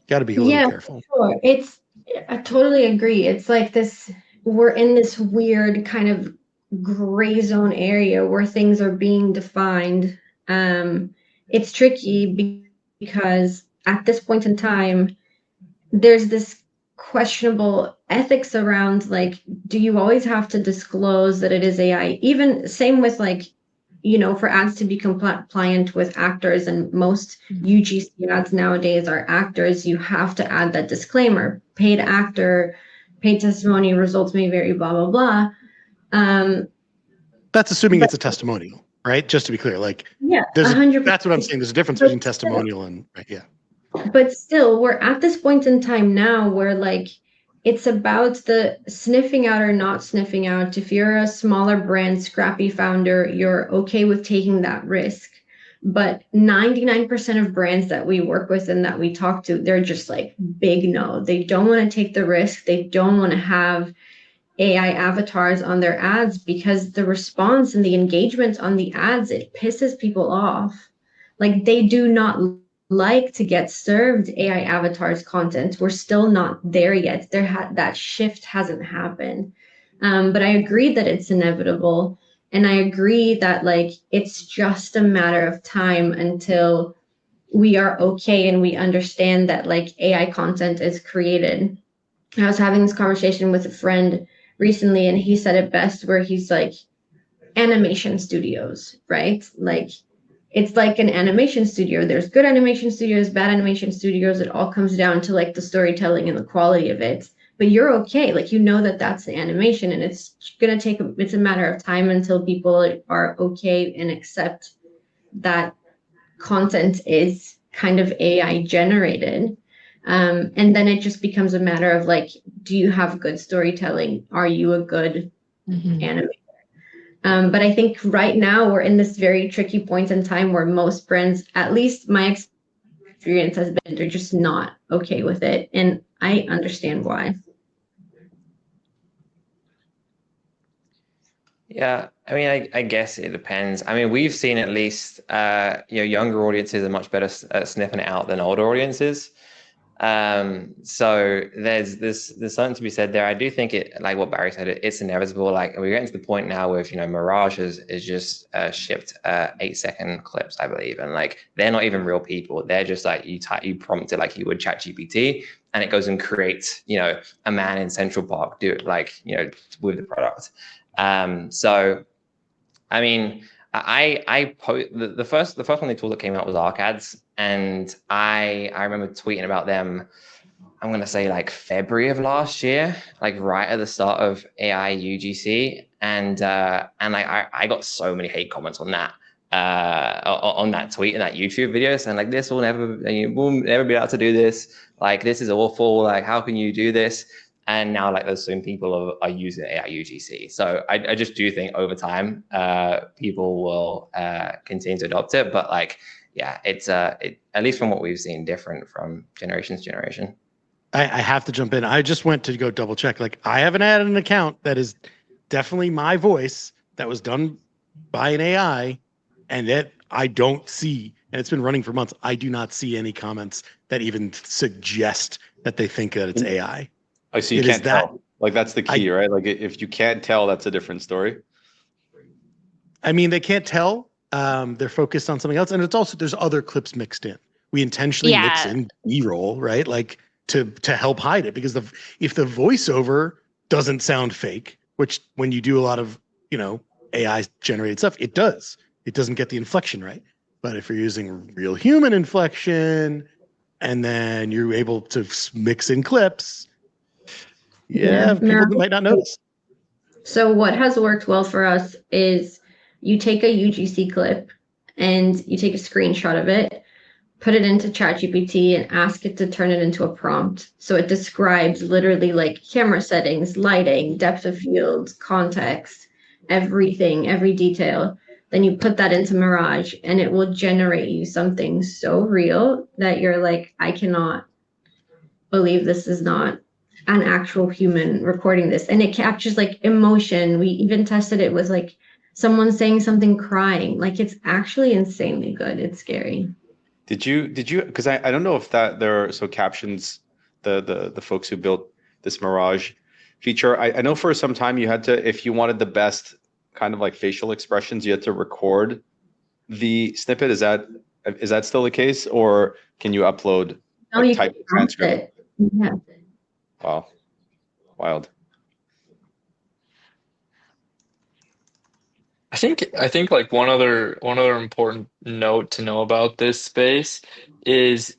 got to be a little careful. Sure. I totally agree. It's like this, we're in this weird kind of gray zone area where things are being defined. It's tricky because at this point in time, there's this questionable ethics around like, do you always have to disclose that it is AI? Even same with like, for ads to be compliant with actors, and most UGC ads nowadays are actors, you have to add that disclaimer, paid actor, paid testimony, results may vary, blah, blah, blah. That's assuming it's a testimonial, right? Just to be clear, like, yeah, that's what I'm saying. There's a difference between testimonial and, right, yeah. But still, we're at this point in time now where like, it's about the sniffing out or not sniffing out. If you're a smaller brand, scrappy founder, you're okay with taking that risk. But 99% of brands that we work with and that we talk to, they're just like big no. They don't want to take the risk. They don't want to have AI avatars on their ads because the response and the engagement on the ads, it pisses people off. Like they do not like to get served AI avatars content. We're still not there yet. That shift hasn't happened. But I agree that it's inevitable. And I agree that like it's just a matter of time until we are okay and we understand that like AI content is created. I was having this conversation with a friend recently, and he said it best, where he's like, animation studios, right? Like it's like an animation studio. There's good animation studios, bad animation studios. It all comes down to like the storytelling and the quality of it. But you're okay. Like, you know that that's the animation, and it's going to take, it's a matter of time until people are okay and accept that content is kind of AI generated. And then it just becomes a matter of like, do you have good storytelling? Are you a good animator? But I think right now we're in this very tricky point in time where most brands, at least my experience has been, they're just not okay with it. And I understand why. Yeah, I mean, I guess it depends. I mean, we've seen at least, younger audiences are much better at sniffing it out than older audiences. So there's something to be said there. I do think it, like what Barry said, it's inevitable. Like we're getting to the point now with, Mirage is just shipped 8-second clips, I believe, and like they're not even real people. They're just like you prompt it like you would ChatGPT, and it goes and creates, a man in Central Park with the product. So, I mean, the first one they tool that came out was ArcAds, and I remember tweeting about them. I'm gonna say like February of last year, like right at the start of AI UGC, and I got so many hate comments on that tweet and that YouTube video, saying like we'll never be able to do this. Like this is awful. Like how can you do this? And now, like, those same people are using AI UGC. So I just do think over time, people will continue to adopt it. But like, yeah, it's at least from what we've seen, different from generation to generation. I have to jump in. I just went to go double check. Like, I haven't added an account that is definitely my voice that was done by an AI, and that I don't see, and it's been running for months. I do not see any comments that even suggest that they think that it's AI. I see. You can't tell. Like that's the key, right? Like if you can't tell, that's a different story. I mean, they can't tell. They're focused on something else, and it's also there's other clips mixed in. We intentionally mix in B-roll, right? Like to help hide it, because if the voiceover doesn't sound fake, which when you do a lot of AI generated stuff, it does. It doesn't get the inflection right. But if you're using real human inflection, and then you're able to mix in clips. Yeah, people might not notice. So what has worked well for us is you take a UGC clip and you take a screenshot of it, put it into ChatGPT and ask it to turn it into a prompt. So it describes literally like camera settings, lighting, depth of field, context, everything, every detail. Then you put that into Mirage and it will generate you something so real that you're like, I cannot believe this is not an actual human recording this. And it captures like emotion. We even tested it with like someone saying something crying. Like it's actually insanely good. It's scary. Did you because I don't know if that there are captions, the folks who built this Mirage feature. I know for some time you had to, if you wanted the best kind of like facial expressions, you had to record the snippet. Is that still the case, or can you upload type transcript? Yeah. Wow. Wild. I think like one other important note to know about this space is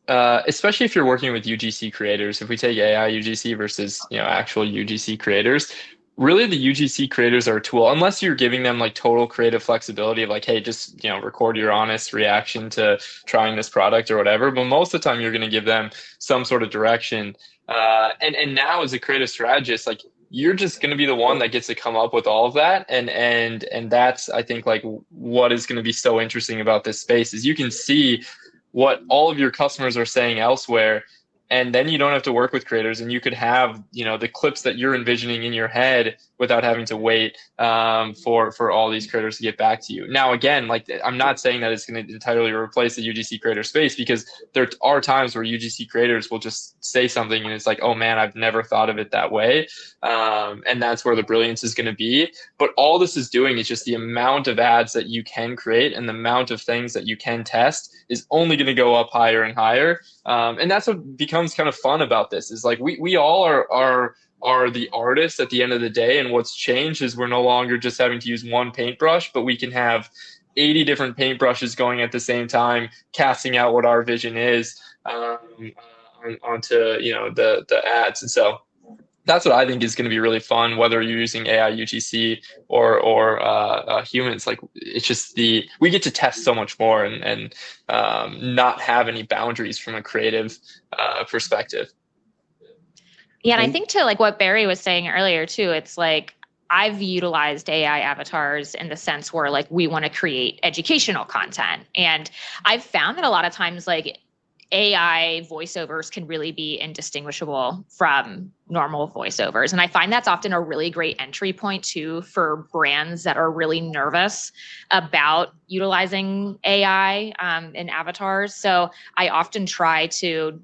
especially if you're working with UGC creators, if we take AI UGC versus actual UGC creators, really the UGC creators are a tool, unless you're giving them like total creative flexibility of like, hey, just record your honest reaction to trying this product or whatever. But most of the time you're going to give them some sort of direction. And now as a creative strategist, like you're just going to be the one that gets to come up with all of that. And that's, I think, like what is going to be so interesting about this space is you can see what all of your customers are saying elsewhere. And then you don't have to work with creators, and you could have, the clips that you're envisioning in your head without having to wait for all these creators to get back to you. Now, again, like I'm not saying that it's going to entirely replace the UGC creator space, because there are times where UGC creators will just say something and it's like, oh man, I've never thought of it that way. And that's where the brilliance is going to be. But all this is doing is just the amount of ads that you can create and the amount of things that you can test is only going to go up higher and higher. And that's what becomes kind of fun about this is like we all are are the artists at the end of the day. And what's changed is we're no longer just having to use one paintbrush, but we can have 80 different paintbrushes going at the same time, casting out what our vision is onto the ads. And so that's what I think is going to be really fun, whether you're using AI, UGC, or humans. Like, it's just we get to test so much more and not have any boundaries from a creative perspective. Yeah, and I think to like what Barry was saying earlier too, it's like I've utilized AI avatars in the sense where like we want to create educational content. And I've found that a lot of times like AI voiceovers can really be indistinguishable from normal voiceovers. And I find that's often a really great entry point too for brands that are really nervous about utilizing AI in avatars. So I often try to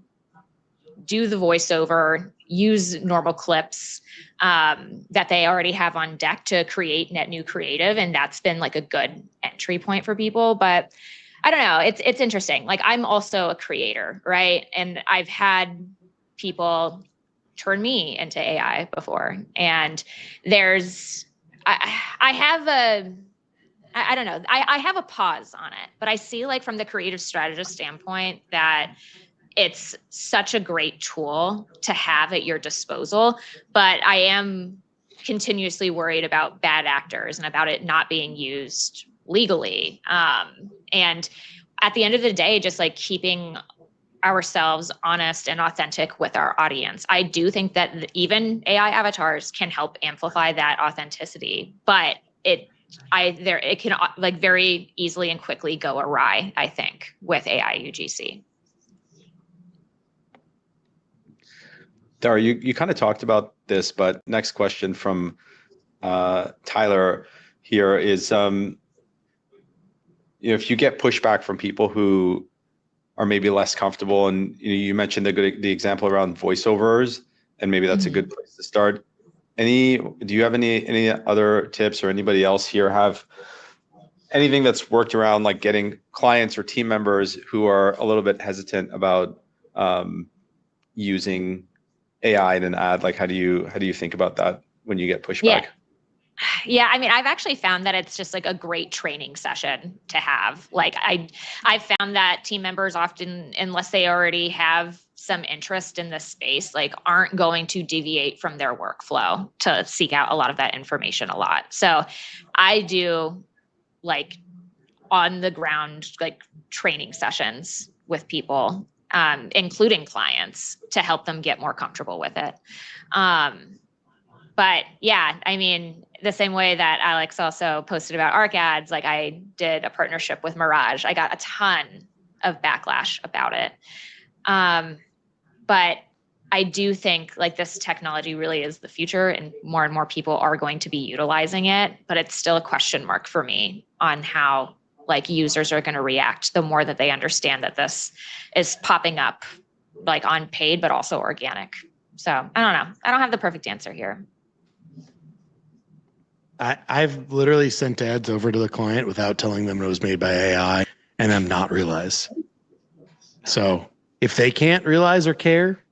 do the voiceover, use normal clips that they already have on deck to create net new creative. And that's been like a good entry point for people. But I don't know, it's interesting. Like, I'm also a creator, right? And I've had people turn me into AI before. And I have a pause on it, but I see like from the creative strategist standpoint that it's such a great tool to have at your disposal, but I am continuously worried about bad actors and about it not being used legally. And at the end of the day, just like keeping ourselves honest and authentic with our audience. I do think that even AI avatars can help amplify that authenticity, but it can like very easily and quickly go awry, I think, with AI UGC. Dara, you kind of talked about this, but next question from Tyler here is, if you get pushback from people who are maybe less comfortable, and you mentioned the example around voiceovers, and maybe that's a good place to start. Do you have any other tips, or anybody else here have anything that's worked around like getting clients or team members who are a little bit hesitant about using AI in an ad? Like, how do you think about that when you get pushback? Yeah, I mean, I've actually found that it's just like a great training session to have. Like, I've found that team members often, unless they already have some interest in this space, like aren't going to deviate from their workflow to seek out a lot of that information a lot. So I do like on the ground, like training sessions with people, including clients, to help them get more comfortable with it. But yeah, I mean, the same way that Alex also posted about ARC ads, like I did a partnership with Mirage. I got a ton of backlash about it. But I do think like this technology really is the future, and more people are going to be utilizing it, but it's still a question mark for me on how like users are going to react the more that they understand that this is popping up like on paid, but also organic. So I don't know. I don't have the perfect answer here. I've literally sent ads over to the client without telling them it was made by AI and them not realize. So if they can't realize or care,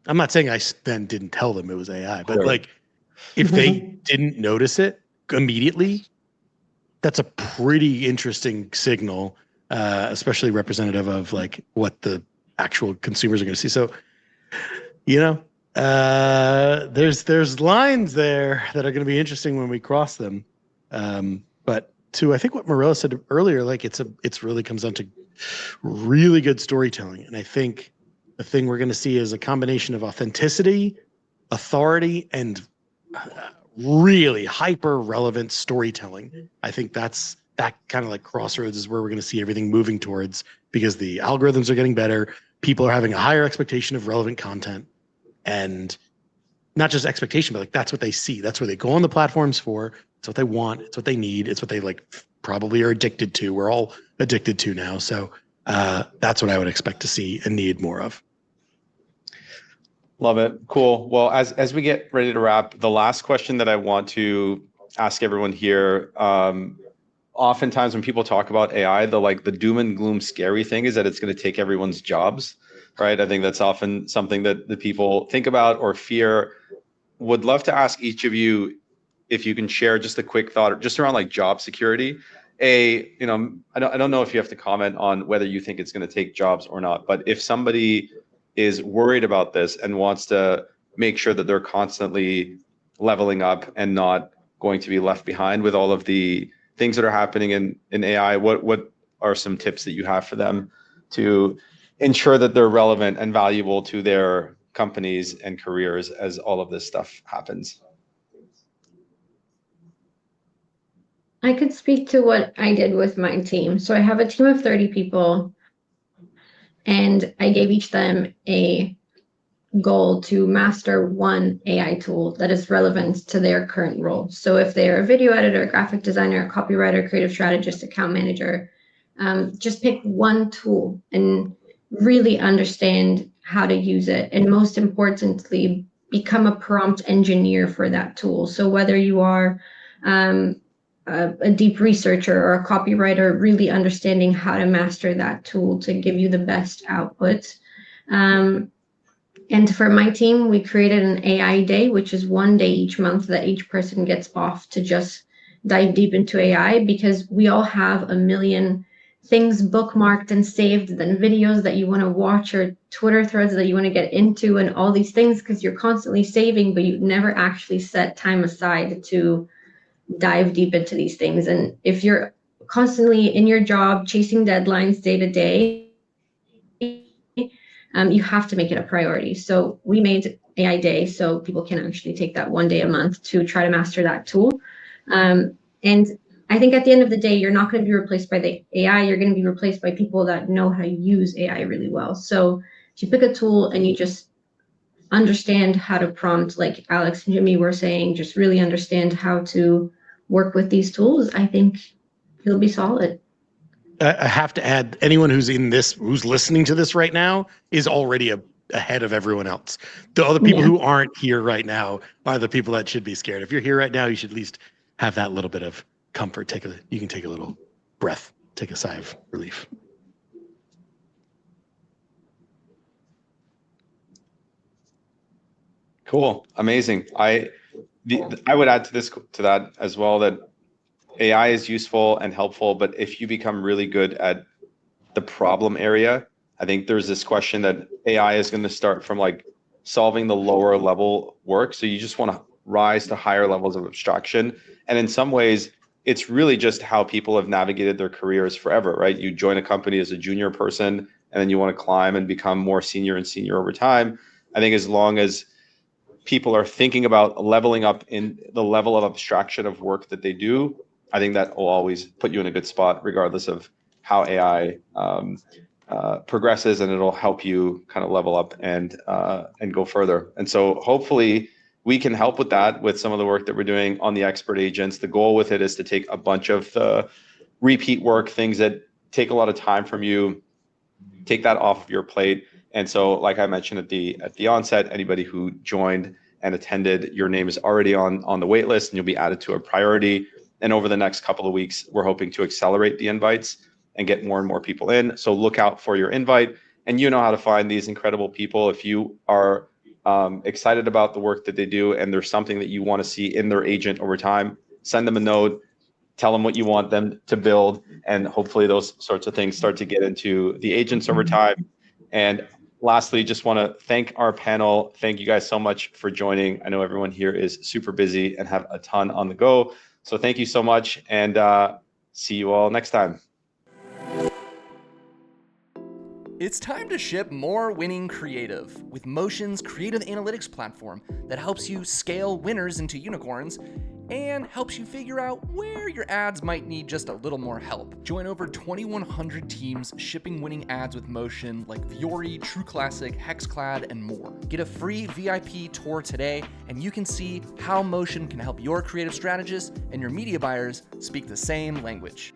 I'm not saying I then didn't tell them it was AI, but like if they didn't notice it immediately, that's a pretty interesting signal, especially representative of like what the actual consumers are going to see. So, there's lines there that are going to be interesting when we cross them. But to I think what Morella said earlier, like it's really comes down to really good storytelling, and I think the thing we're going to see is a combination of authenticity, authority, and really hyper relevant storytelling. I think that kind of like crossroads is where we're going to see everything moving towards, because the algorithms are getting better. People are having a higher expectation of relevant content, and not just expectation, but like that's what they see. That's what they go on the platforms for. It's what they want. It's what they need. It's what they like probably are addicted to. We're all addicted to now. So that's what I would expect to see and need more of. Love it. Cool. Well, as we get ready to wrap, the last question that I want to ask everyone here, oftentimes when people talk about AI, the doom and gloom scary thing is that it's going to take everyone's jobs. right? I think that's often something that the people think about or fear. Would love to ask each of you if you can share just a quick thought just around like job security. I don't know if you have to comment on whether you think it's going to take jobs or not, but if somebody is worried about this and wants to make sure that they're constantly leveling up and not going to be left behind with all of the things that are happening in AI, what are some tips that you have for them to ensure that they're relevant and valuable to their companies and careers as all of this stuff happens? I could speak to what I did with my team. So I have a team of 30 people, and I gave each them a goal to master one AI tool that is relevant to their current role. So if they're a video editor, graphic designer, copywriter, creative strategist, account manager, just pick one tool and really understand how to use it. And most importantly, become a prompt engineer for that tool. So whether you are a deep researcher or a copywriter, really understanding how to master that tool to give you the best output. And for my team, we created an AI day, which is one day each month that each person gets off to just dive deep into AI, because we all have a million things bookmarked and saved, then videos that you want to watch or Twitter threads that you want to get into and all these things, because you're constantly saving, but you never actually set time aside to dive deep into these things. And if you're constantly in your job chasing deadlines day to day, you have to make it a priority. So we made AI Day so people can actually take that one day a month to try to master that tool. And I think at the end of the day, you're not going to be replaced by the AI. You're going to be replaced by people that know how to use AI really well. So if you pick a tool and you just understand how to prompt, like Alex and Jimmy were saying, just really understand how to work with these tools, I think you'll be solid. I have to add, anyone who's listening to this right now is already ahead of everyone else. The other people who aren't here right now are the people that should be scared. If you're here right now, you should at least have that little bit of comfort. You can take a little breath, take a sigh of relief. Cool, amazing. I would add to that as well, that AI is useful and helpful, but if you become really good at the problem area, I think there's this question that AI is going to start from like solving the lower level work. So you just want to rise to higher levels of abstraction. And in some ways, it's really just how people have navigated their careers forever, right? You join a company as a junior person, and then you want to climb and become more senior and senior over time. I think as long as people are thinking about leveling up in the level of abstraction of work that they do, I think that will always put you in a good spot, regardless of how AI progresses, and it'll help you kind of level up and go further. And so hopefully we can help with that with some of the work that we're doing on the expert agents. The goal with it is to take a bunch of the repeat work, things that take a lot of time from you, take that off of your plate. And so, like I mentioned at the onset, anybody who joined and attended, your name is already on the wait list, and you'll be added to a priority. And over the next couple of weeks, we're hoping to accelerate the invites and get more and more people in. So look out for your invite, and you know how to find these incredible people. If you are excited about the work that they do and there's something that you want to see in their agent over time, send them a note, tell them what you want them to build, and hopefully those sorts of things start to get into the agents over time. And lastly, just want to thank our panel. Thank you guys so much for joining. I know everyone here is super busy and have a ton on the go. So thank you so much, and see you all next time. It's time to ship more winning creative with Motion's creative analytics platform that helps you scale winners into unicorns and helps you figure out where your ads might need just a little more help. Join over 2,100 teams shipping winning ads with Motion like Fiori, True Classic, Hexclad, and more. Get a free VIP tour today, and you can see how Motion can help your creative strategists and your media buyers speak the same language.